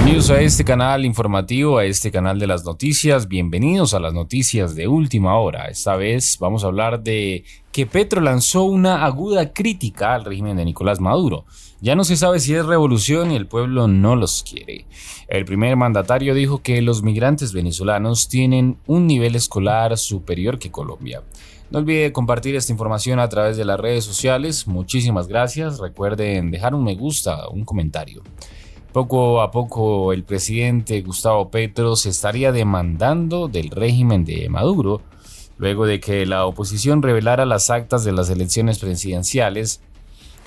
Bienvenidos a este canal informativo, a este canal de las noticias. Bienvenidos a las noticias de última hora. Esta vez vamos a hablar de que Petro lanzó una aguda crítica al régimen de Nicolás Maduro. Ya no se sabe si es revolución y el pueblo no los quiere. El primer mandatario dijo que los migrantes venezolanos tienen un nivel escolar superior que Colombia. No olvide compartir esta información a través de las redes sociales. Muchísimas gracias. Recuerden dejar un me gusta, un comentario. Poco a poco el presidente Gustavo Petro se estaría demandando del régimen de Maduro, luego de que la oposición revelara las actas de las elecciones presidenciales,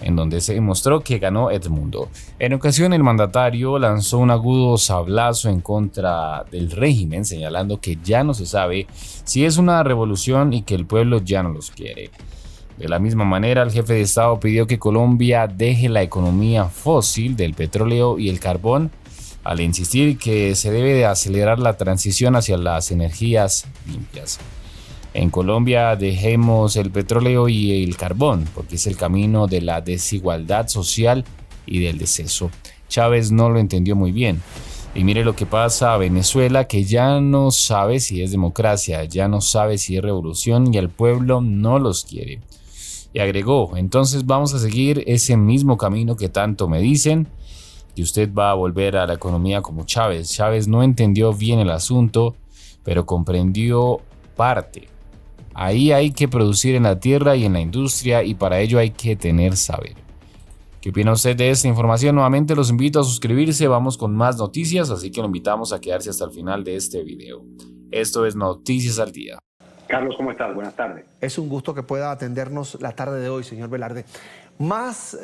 en donde se demostró que ganó Edmundo. En ocasión, el mandatario lanzó un agudo sablazo en contra del régimen, señalando que ya no se sabe si es una revolución y que el pueblo ya no los quiere. De la misma manera, el jefe de Estado pidió que Colombia deje la economía fósil del petróleo y el carbón, al insistir que se debe de acelerar la transición hacia las energías limpias. En Colombia dejemos el petróleo y el carbón, porque es el camino de la desigualdad social y del deceso. Chávez no lo entendió muy bien. Y mire lo que pasa a Venezuela, que ya no sabe si es democracia, ya no sabe si es revolución y el pueblo no los quiere. Y agregó, entonces vamos a seguir ese mismo camino que tanto me dicen, que usted va a volver a la economía como Chávez. Chávez no entendió bien el asunto, pero comprendió parte. Ahí hay que producir en la tierra y en la industria y para ello hay que tener saber. ¿Qué opina usted de esta información? Nuevamente los invito a suscribirse, vamos con más noticias, así que lo invitamos a quedarse hasta el final de este video. Esto es Noticias al Día. Carlos, ¿cómo estás? Buenas tardes. Es un gusto que pueda atendernos la tarde de hoy, señor Velarde. Más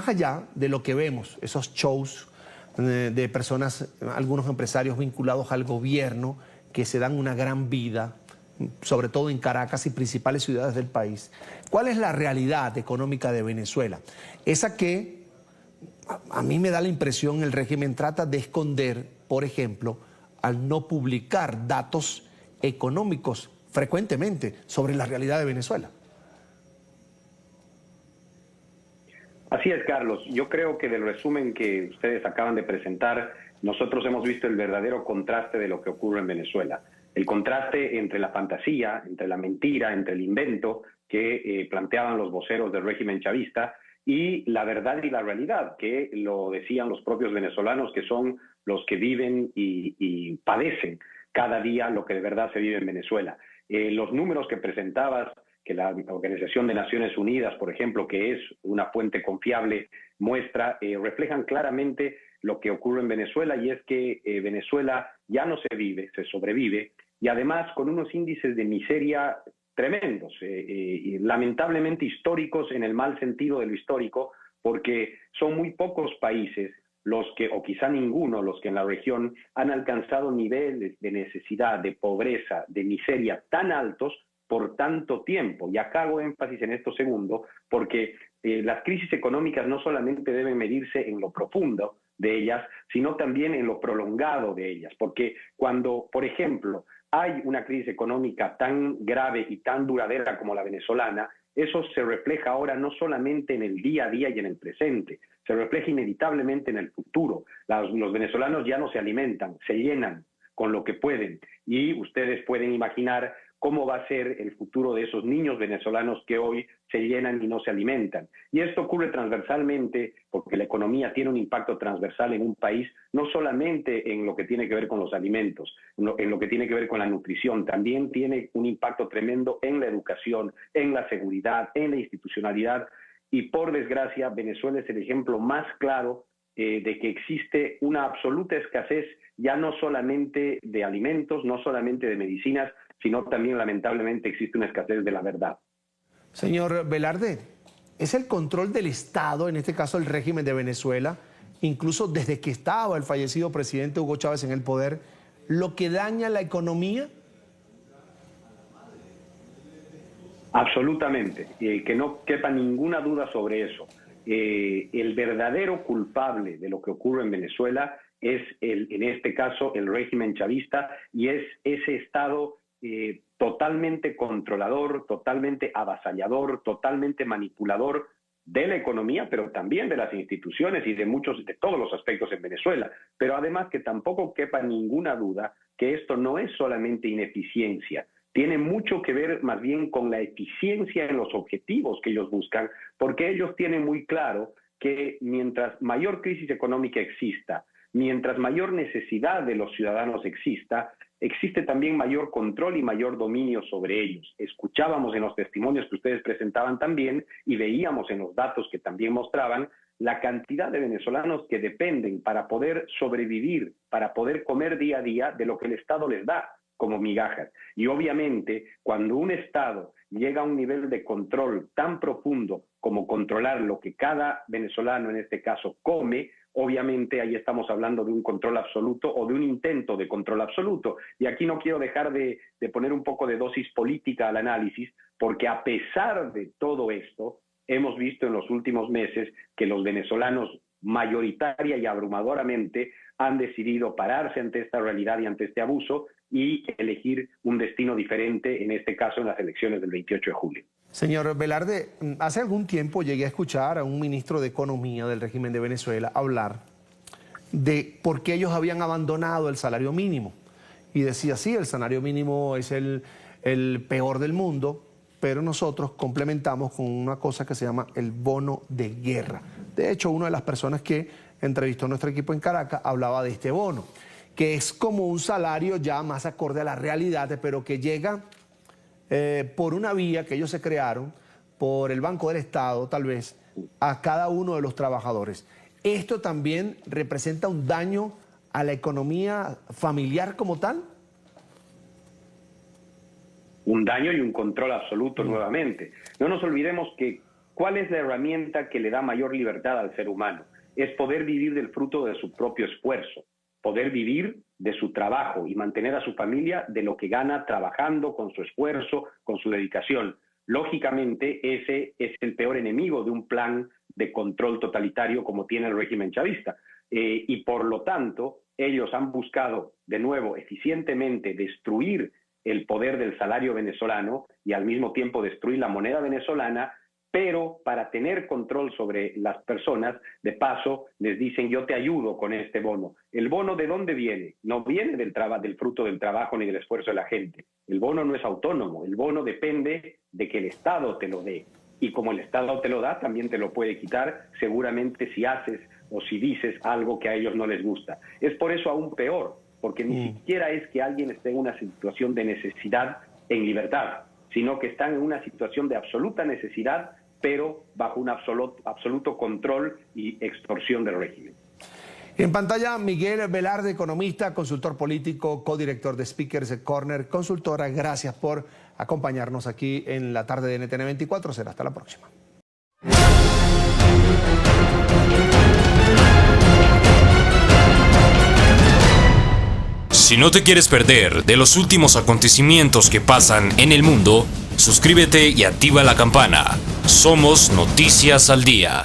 allá de lo que vemos, esos shows de personas, algunos empresarios vinculados al gobierno, que se dan una gran vida, sobre todo en Caracas y principales ciudades del país. ¿Cuál es la realidad económica de Venezuela? Esa que a mí me da la impresión el régimen trata de esconder, por ejemplo, al no publicar datos económicos frecuentemente sobre la realidad de Venezuela. Así es, Carlos. Yo creo que del resumen que ustedes acaban de presentar, nosotros hemos visto el verdadero contraste de lo que ocurre en Venezuela. El contraste entre la fantasía, entre la mentira, entre el invento que planteaban los voceros del régimen chavista y la verdad y la realidad, que lo decían los propios venezolanos, que son los que viven y padecen cada día lo que de verdad se vive en Venezuela. Los números que presentabas, que la Organización de Naciones Unidas, por ejemplo, que es una fuente confiable, muestra, reflejan claramente lo que ocurre en Venezuela, y es que Venezuela ya no se vive, se sobrevive, y además con unos índices de miseria tremendos, y lamentablemente históricos en el mal sentido de lo histórico, porque son muy pocos países los que, o quizá ninguno, los que en la región han alcanzado niveles de necesidad, de pobreza, de miseria tan altos por tanto tiempo. Y acá hago énfasis en esto segundo, porque las crisis económicas no solamente deben medirse en lo profundo de ellas, sino también en lo prolongado de ellas. Porque cuando, por ejemplo, hay una crisis económica tan grave y tan duradera como la venezolana, eso se refleja ahora no solamente en el día a día y en el presente, se refleja inevitablemente en el futuro. Los venezolanos ya no se alimentan, se llenan con lo que pueden, y ustedes pueden imaginar cómo va a ser el futuro de esos niños venezolanos que hoy se llenan y no se alimentan. Y esto ocurre transversalmente porque la economía tiene un impacto transversal en un país, no solamente en lo que tiene que ver con los alimentos, en lo que tiene que ver con la nutrición, también tiene un impacto tremendo en la educación, en la seguridad, en la institucionalidad. Y por desgracia, Venezuela es el ejemplo más claro de que existe una absoluta escasez, ya no solamente de alimentos, no solamente de medicinas, sino también lamentablemente existe una escasez de la verdad. Señor Velarde, ¿es el control del Estado, en este caso el régimen de Venezuela, incluso desde que estaba el fallecido presidente Hugo Chávez en el poder, lo que daña la economía? Absolutamente, que no quepa ninguna duda sobre eso. El verdadero culpable de lo que ocurre en Venezuela es, en este caso, el régimen chavista, y es ese Estado totalmente controlador, totalmente avasallador, totalmente manipulador de la economía, pero también de las instituciones y de todos los aspectos en Venezuela. Pero además que tampoco quepa ninguna duda que esto no es solamente ineficiencia, tiene mucho que ver más bien con la eficiencia en los objetivos que ellos buscan, porque ellos tienen muy claro que mientras mayor crisis económica exista, mientras mayor necesidad de los ciudadanos exista, existe también mayor control y mayor dominio sobre ellos. Escuchábamos en los testimonios que ustedes presentaban también y veíamos en los datos que también mostraban la cantidad de venezolanos que dependen para poder sobrevivir, para poder comer día a día de lo que el Estado les da como migajas. Y obviamente, cuando un Estado llega a un nivel de control tan profundo como controlar lo que cada venezolano en este caso come, obviamente ahí estamos hablando de un control absoluto o de un intento de control absoluto. Y aquí no quiero dejar de poner un poco de dosis política al análisis, porque a pesar de todo esto, hemos visto en los últimos meses que los venezolanos mayoritaria y abrumadoramente han decidido pararse ante esta realidad y ante este abuso y elegir un destino diferente, en este caso en las elecciones del 28 de julio. Señor Velarde, hace algún tiempo llegué a escuchar a un ministro de Economía del régimen de Venezuela hablar de por qué ellos habían abandonado el salario mínimo. Y decía, sí, el salario mínimo es el peor del mundo, pero nosotros complementamos con una cosa que se llama el bono de guerra. De hecho, una de las personas que entrevistó a nuestro equipo en Caracas hablaba de este bono, que es como un salario ya más acorde a la realidad, pero que llega por una vía que ellos se crearon, por el Banco del Estado tal vez, a cada uno de los trabajadores. ¿Esto también representa un daño a la economía familiar como tal? Un daño y un control absoluto nuevamente. No nos olvidemos que ¿cuál es la herramienta que le da mayor libertad al ser humano? Es poder vivir del fruto de su propio esfuerzo, poder vivir de su trabajo y mantener a su familia de lo que gana trabajando, con su esfuerzo, con su dedicación. Lógicamente, ese es el peor enemigo de un plan de control totalitario como tiene el régimen chavista. Y por lo tanto, ellos han buscado, de nuevo, eficientemente destruir el poder del salario venezolano y al mismo tiempo destruir la moneda venezolana, pero para tener control sobre las personas, de paso, les dicen yo te ayudo con este bono. ¿El bono de dónde viene? No viene del fruto del trabajo ni del esfuerzo de la gente. El bono no es autónomo, el bono depende de que el Estado te lo dé. Y como el Estado te lo da, también te lo puede quitar, seguramente si haces o si dices algo que a ellos no les gusta. Es por eso aún peor, porque ni siquiera es que alguien esté en una situación de necesidad en libertad, sino que están en una situación de absoluta necesidad, pero bajo un absoluto control y extorsión del régimen. En pantalla, Miguel Velarde, economista, consultor político, codirector de Speakers Corner, consultora. Gracias por acompañarnos aquí en la tarde de NTN 24. Será hasta la próxima. Si no te quieres perder de los últimos acontecimientos que pasan en el mundo, suscríbete y activa la campana. Somos Noticias al Día.